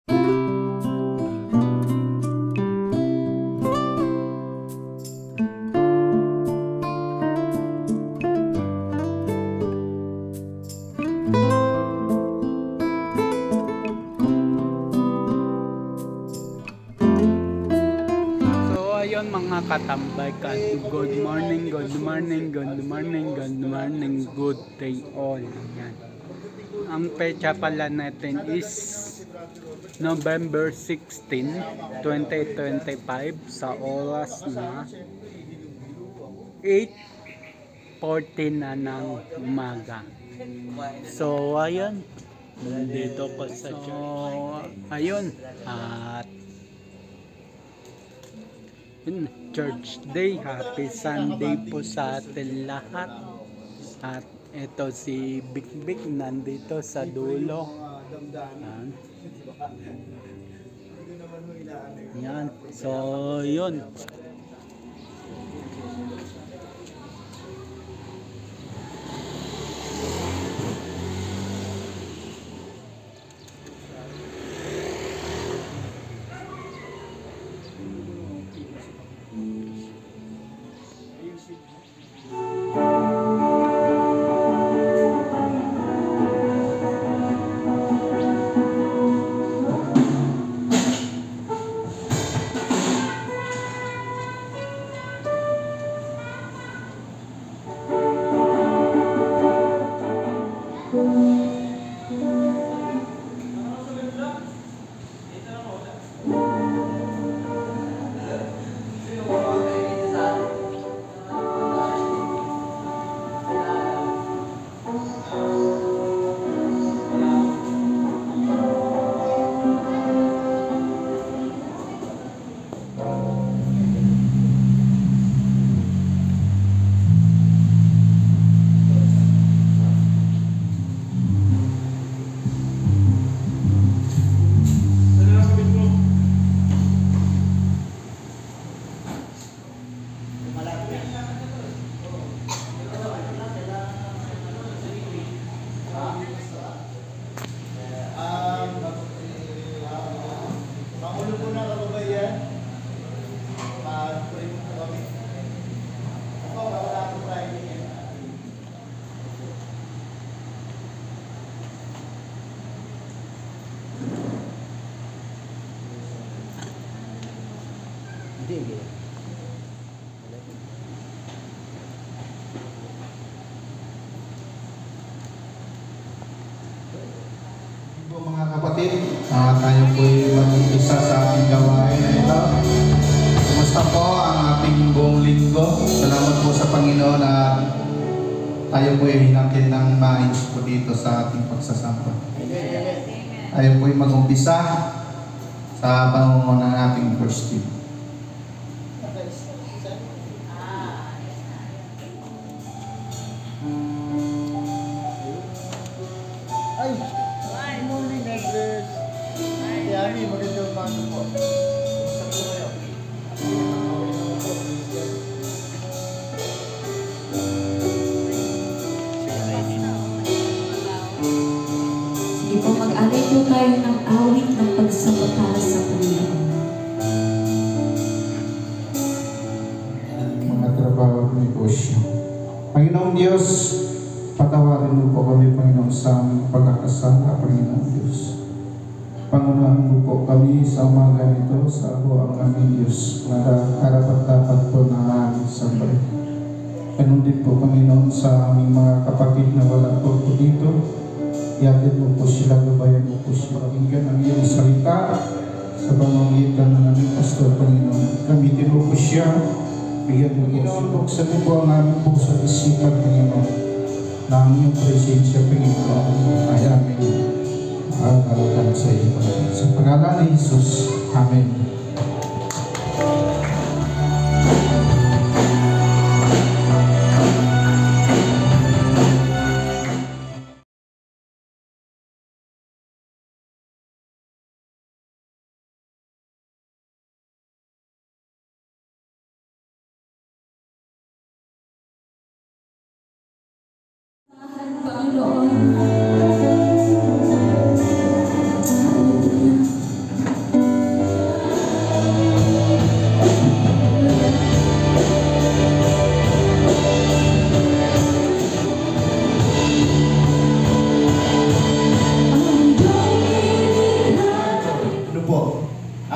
Ayun mga katambay, good morning, good morning, good morning, good morning, good day all. Yan. Ang pecha pala natin is November 16, 2025 sa oras na 8:40 na ng umaga. So ayun, dito ko sa ayun, at Church Day, Happy Sunday po sa atin lahat. At ito si Big Big nandito sa dulo. Yan. Yan. So yun. Mga kapatid, tayo po'y mag-umpisa sa ating gawain na ito. Kumusta po ang ating buong linggo? Salamat po sa Panginoon at tayo po'y hinangkin ng maayos po dito sa ating pagsasamba. Tayo po'y mag-umpisa sa pangunguna ng ating first team. Magandang umaga po. Sa po kayo. Sige po, mag-alay po tayo ng awit ng pagsamba para sa Panginoon. Mga trabaho ni Osyo. Panginoong Diyos, patawarin mo po kami, Panginoon, sa aming pagkakasala, Panginoong Diyos. Pangunahan mo po kami sa umaga nito sa buong aming Diyos na karapat-dapat po na aming sambay. Ganun din po kami noon sa aming mga kapatid na wala po dito. Iatid mo po sila, gabayan mo po sila. Pakinggan ang iyong salita sa pamamagitan ng aming pastor, Panginoon. Gamitin mo po siya. Bigyan mo Panginoon. Buksan mo po ang aming puso at isipan, Panginoon. Na ang iyong presensya, Panginoon, ay aming pag-alakan sa iyo. Sa pangalan ni Jesus. Amen. Panginoon,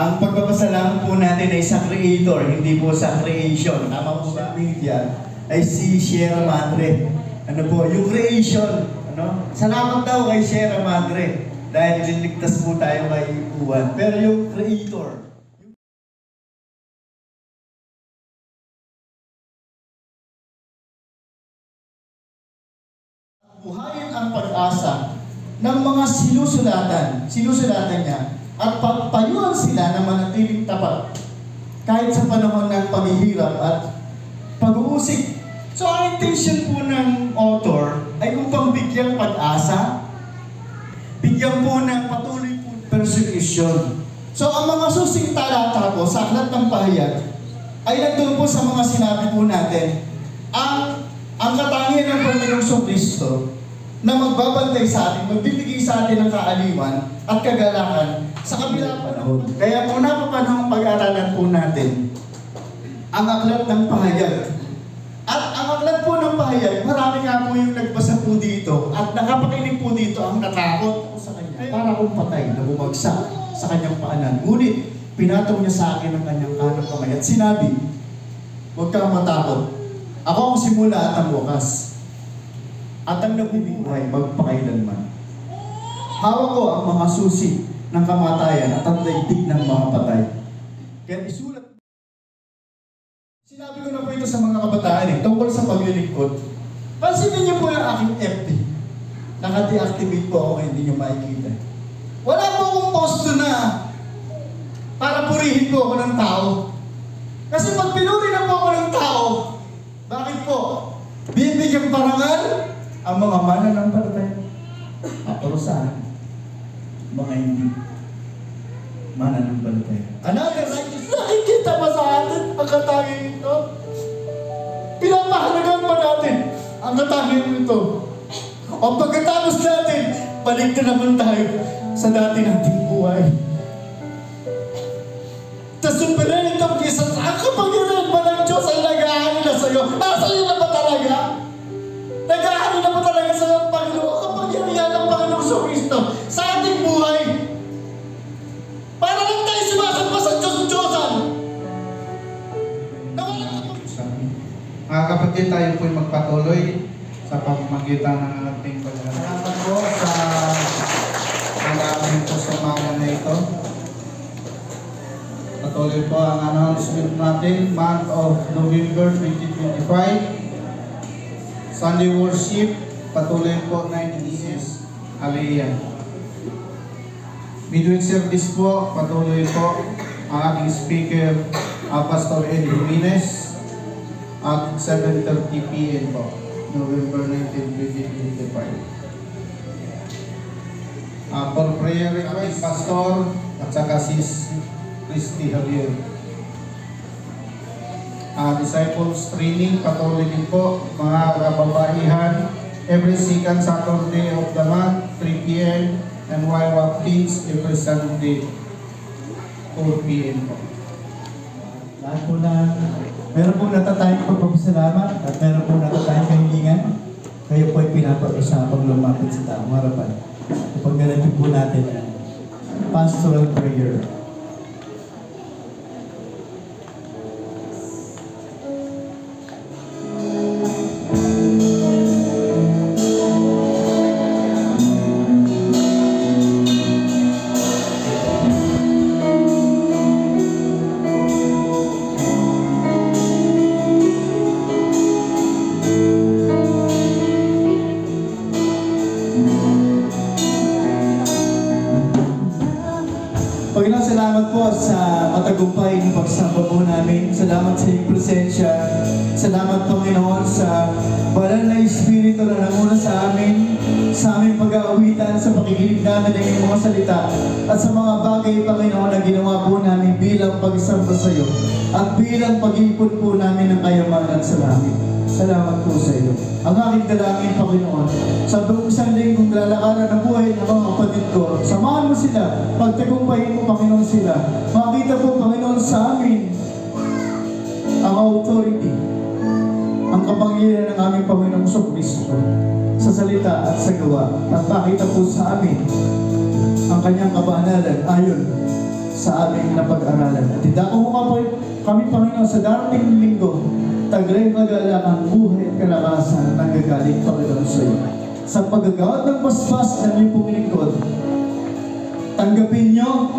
Ang pagpapasalamat po natin ay sa Creator, hindi po sa creation. Tama po ba? Media ay si Sierra Madre. Ano po, yung creation, ano? Salamat daw kay Sierra Madre dahil ililigtas po tayo kay Juan. Pero yung Creator, buhayin ang pag-asa ng mga sinusulatan niya at pagpayuhan sila na manatiling tapat kahit sa panahon ng paghihirap at pag-uusig. So ang intention po ng author ay upang bigyang pag-asa, bigyan po ng patuloy po persecution. So ang mga susing talata po sa Aklat ng Pahayag ay nandun po sa mga sinabi po natin ang katangian ng Panginoong Kristo na magbabantay sa atin, magbibigay sa atin ng kaaliwan at kagalakan sa kabilang panahon. Kaya po napapanahong pag-aaralan po natin ang Aklat ng Pahayag. At ang Aklat po ng Pahayag, marami nga po yung nagbasa po dito at nakapakinig po dito ang natakot po sa kanya. Para kong patay na bumagsak sa kanyang paanan. Ngunit pinatong niya sa akin ang kanyang kanang kamay at sinabi, huwag kang matakot. Ako ang simula at ang wakas. At ang nagbibuhay magpakailanman. Hawak ko ang mga susi ng kamatayan at ang daigdig ng mga patay. Kaya isulat. Sinabi ko na po ito sa mga kabataan tungkol sa paglilingkod. Pansinin niyo po yung aking FB. Naka-deactivate po ako, hindi niyo makikita. Wala po akong posto na para purihin po ako ng tao. Kasi pag pinuri na po ako ng tao, bakit po? Bibigyan parangal ang mga mananampalataya. Pero saan? Mga hindi mananampalataya. Another righteous, nakikita pa sa atin ang katangian ito. Pinapahalagan pa natin ang katangian ito. O pagkatapos natin, balik na naman tayo sa dati nating buhay. Tasupirin itong isa sa kapangyarihan ba ng Diyos ay nag-aani na sa'yo? Nasa iyo na ba talaga? Nag-aani na ba talaga sa'yo ang Panginoon? Kapangyarihan ng Panginoong Kristo sa ating buhay? Para lang tayo sumasampa sa Diyos-Diyosan. Mga kapatid, tayo po'y magpatuloy sa pamamagitan ng ating paglalakad. Salamat po sa pag-aamin po sa umaga na ito. Patuloy po ang announcement natin, month of November 2025. Sunday worship, patuloy po 9 ES, Aliyah. Midweek service po, patuloy po ang ating speaker, Pastor Eddie Jimenez, at 7:30 PM po, November 19, 2025. For prayer request, Pastor at saka sis Christy Javier. Disciples training, patuloy din po mga kababaihan every second Saturday of the month, 3 PM, and YWAP Kids every Sunday, 4 PM po. Lahat po na, meron po natatayang pagpapasalamat at meron po natatayang kahilingan. Kayo po ay pinapag-usapang lumapit sa taong harapan. Kapag ganapin po natin ang pastoral prayer. Panginoon, salamat po sa matagumpay ng pagsamba po namin. Salamat sa iyong presensya. Salamat, Panginoon, sa banal na Espiritu na nanguna sa aming pag-aawitan, sa pakikinig namin ng iyong mga salita, at sa mga bagay, Panginoon, na ginawa po namin bilang pagsamba sa iyo at bilang pag-ipon po namin ng kayamanan sa langit. Salamat po sa iyo. Ang aking dalangin, Panginoon, sa buong isang linggong lalakaran ng buhay ng mga kapatid ko, samahan mo sila, pagtagumpayin mo, Panginoon, sila. Makita po, Panginoon, sa amin ang authority, ang kapangyarihan ng aming Panginoong Kristo sa salita at sa gawa. At makita po sa amin ang kanyang kabanalan ayon sa aming napag-aralan. At idako mo kami, Panginoon, sa darating linggo, taglay kagalangan, buhay at kalakasan na nanggagaling, Panginoon, sa iyo. Sa paggagawad ng basbas na may pumilingkod, tanggapin niyo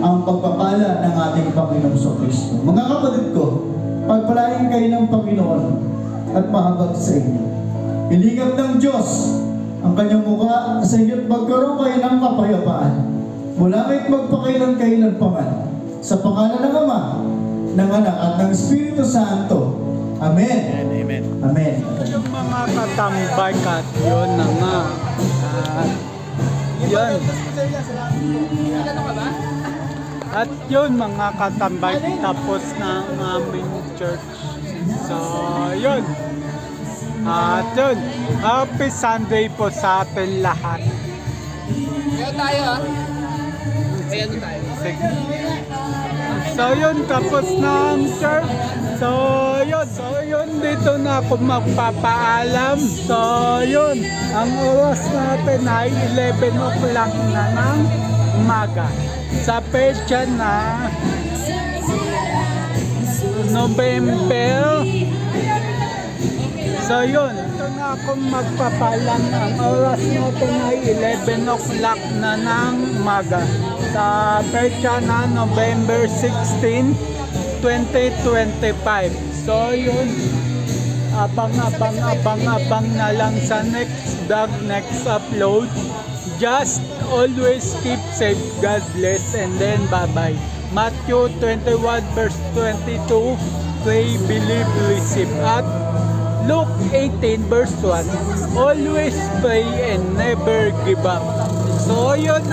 ang pagpapala ng ating Panginoong Kristo. Mga kapatid ko, pagpalain kayo ng Panginoon at mahabag sa inyo. Ilingap ng Diyos ang kanyang mukha sa inyo at magkaroon kayo ng kapayapaan. Mula ngayon magpakailan-kailan pa man. Sa pangalan ng Ama, ng Anak at ng Espiritu Santo. Amen. Amen. Amen. Yung mga katambay kat, yun na nga. Yun. At yun mga katambay, tapos na ang aming church. So, yun. At yun, happy Sunday po sa atin lahat. Ngayon tayo ah. Ayan tayo. Sige. So yun, tapos na ang church. So yun, dito na ako magpapaalam. So yun, ang oras natin ay 11 o'clock na ng umaga. Sa petsa na November. So yun, ito na ako magpapalam. Ang oras natin ay 11 o'clock na ng umaga. Sa petsa na November 16, 2025. So yun, abang na lang sa next vlog, next upload. Just always keep safe, God bless, and then bye-bye. Matthew 21 verse 22, pray, believe, receive. At Luke 18 verse 1, always pray and never give up. So yun,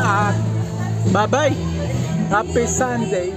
bye-bye. Happy Sunday.